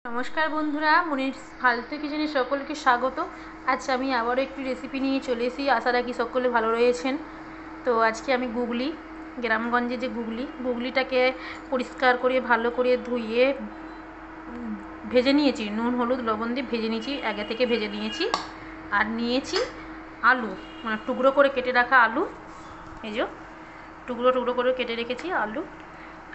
নমস্কার বন্ধুরা, মনির ফালতু কিচেনে সকলকে স্বাগত। আজ আমি আবারও একটি রেসিপি নিয়ে চলে এসেছি। আশা রাখি সকলে ভালো রয়েছেন। তো আজকে আমি গুগলি, গ্রামগঞ্জে যে গুগলিটাকে পরিষ্কার করে ভালো করে ধুয়ে ভেজে নিয়েছি, নুন হলুদ লবণ দিয়ে ভেজে নিয়েছি, আগে থেকে ভেজে নিয়েছি। আর নিয়েছি আলু, মানে টুকরো করে কেটে রাখা আলু, এই যে টুকরো টুকরো করে কেটে রেখেছি আলু।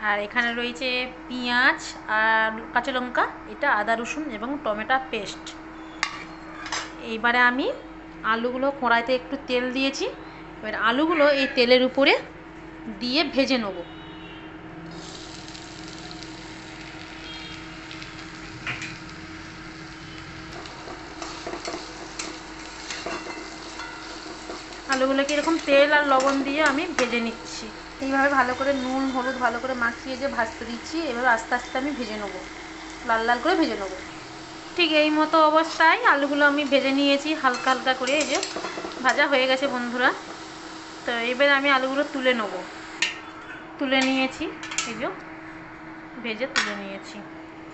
আর এখানে রয়েছে পেঁয়াজ আর কাঁচা লঙ্কা, এটা আদা রসুন এবং টমেটো পেস্ট। এইবারে আমি আলুগুলো কড়াইতে একটু তেল দিয়েছি, এবার আলুগুলো এই তেলের উপরে দিয়ে ভেজে নেব। আলুগুলোকে এরকম তেল আর লবণ দিয়ে আমি ভেজে নিচ্ছি। এইভাবে ভালো করে নুন হলুদ ভালো করে মাখিয়ে যে ভাজতে দিচ্ছি, এভাবে আস্তে আস্তে আমি ভেজে নেব, লাল লাল করে ভেজে নেব। ঠিক এই মতো অবস্থায় আলুগুলো আমি ভেজে নিয়েছি হালকা হালকা করে, এই যে ভাজা হয়ে গেছে বন্ধুরা। তো এবার আমি আলুগুলো তুলে নেব, তুলে নিয়েছি, এই যে ভেজে তুলে নিয়েছি।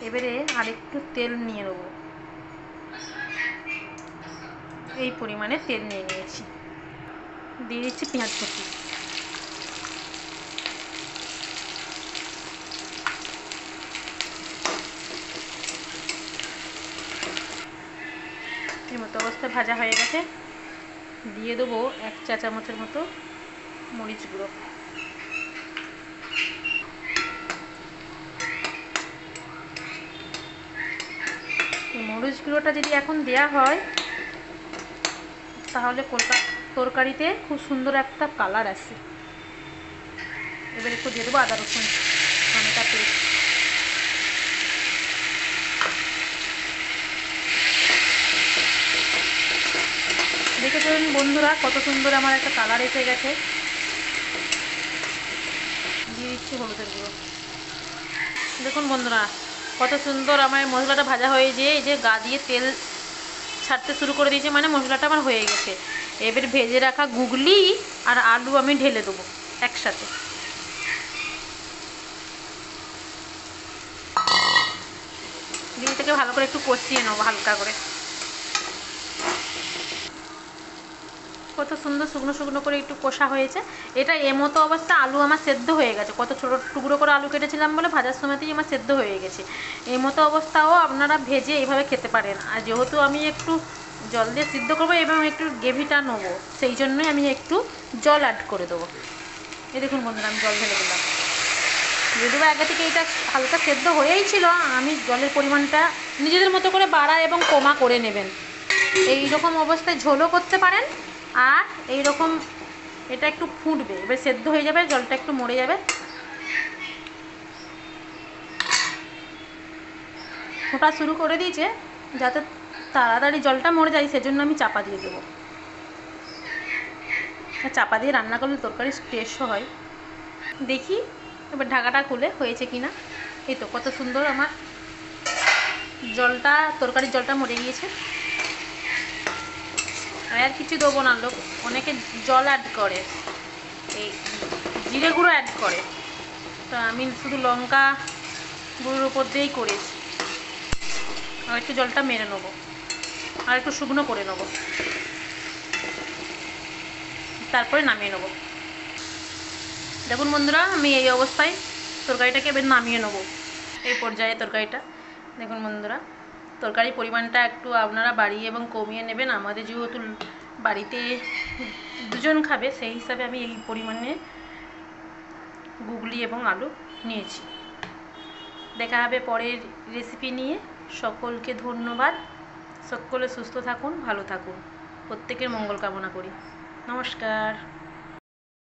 এবারে আরেকটু তেল নিয়ে নেব, এই পরিমাণে তেল নিয়ে নিয়েছি। দিয়ে দিচ্ছি পেঁয়াজ কুচি, এই মতো অবস্থায় ভাজা হয়ে গেছে। দিয়ে দেবো 1 চা চামচের মতো মরিচ গুঁড়ো। এই মরিচ গুঁড়োটা যদি এখন দেয়া হয় তাহলে তরকারিতে খুব সুন্দর একটা কালার আসে। এবার একটু দিয়ে দেবো আদা রসুন টমেটো পেস্ট। দেখেছেন বন্ধুরা কত সুন্দর আমার একটা কালার এসে গেছে। দিয়ে দিচ্ছি হলুদের গুঁড়ো। দেখুন বন্ধুরা কত সুন্দর আমার মশলাটা ভাজা হয়ে যেয়ে এই যে গা দিয়ে তেল ছাড়তে শুরু করে দিয়েছে, মানে মশলাটা আমার হয়ে গেছে। এবার ভেজে রাখা গুগলি আর আলু আমি ঢেলে দেবো একসাথে। ডিমটাকে ভালো করে একটু কষিয়ে নেবো হালকা করে। কত সুন্দর শুকনো শুকনো করে একটু কষা হয়েছে। এটা এমতো অবস্থা আলু আমার সেদ্ধ হয়ে গেছে, কত ছোটো টুকরো করে আলু কেটেছিলাম বলে ভাজার সময়তেই আমার সেদ্ধ হয়ে গেছে। এই মতো অবস্থাও আপনারা ভেজে এইভাবে খেতে পারেন। আর যেহেতু আমি একটু জল দিয়ে সিদ্ধ করবো এবং একটু গ্রেভিটা নেবো, সেই জন্যই আমি একটু জল অ্যাড করে দেবো। এই দেখুন বন্ধুরা আমি জল ঢেলে দিলাম। যদিও আগে থেকে এটা হালকা সেদ্ধ হয়েই ছিল, আমি জলের পরিমাণটা নিজেদের মতো করে বাড়া এবং কমা করে নেবেন। এই রকম অবস্থায় ঝোলও করতে পারেন, আর এই রকম এটা একটু ফুটবে, এবার সেদ্ধ হয়ে যাবে, জলটা একটু মরে যাবে। ফোটা শুরু করে দিয়েছে, যাতে তাড়াতাড়ি জলটা মরে যায় সেজন্য আমি চাপা দিয়ে দেবো। চাপা দিয়ে রান্না করলে তরকারি টেস্টও হয়। দেখি এবার ঢাকাটা খুলে হয়েছে কিনা। এই তো কত সুন্দর আমার তরকারির জলটা মরে গিয়েছে। আর কিছু দেবো না, লোক অনেকে জল অ্যাড করে, এই জিরে গুঁড়ো অ্যাড করে, তো আমি শুধু লঙ্কা গুঁড়োর উপর দিয়েই করেছি। আর একটু জলটা মেরে নেবো, আর একটু শুকনো করে নেবো, তারপরে নামিয়ে নেবো। দেখুন বন্ধুরা আমি এই অবস্থায় তরকারিটাকে এবার নামিয়ে নেবো। এই পর্যায়ে তরকারিটা দেখুন বন্ধুরা, তরকারির পরিমাণটা একটু আপনারা বাড়িয়ে এবং কমিয়ে নেবেন। আমাদের যেহেতু বাড়িতে দুজন খাবে, সেই হিসাবে আমি এই পরিমাণে গুগলি এবং আলু নিয়েছি। দেখা হবে পরের রেসিপি নিয়ে। সকলকে ধন্যবাদ। সকলে সুস্থ থাকুন, ভালো থাকুন, প্রত্যেকের মঙ্গল কামনা করি। নমস্কার।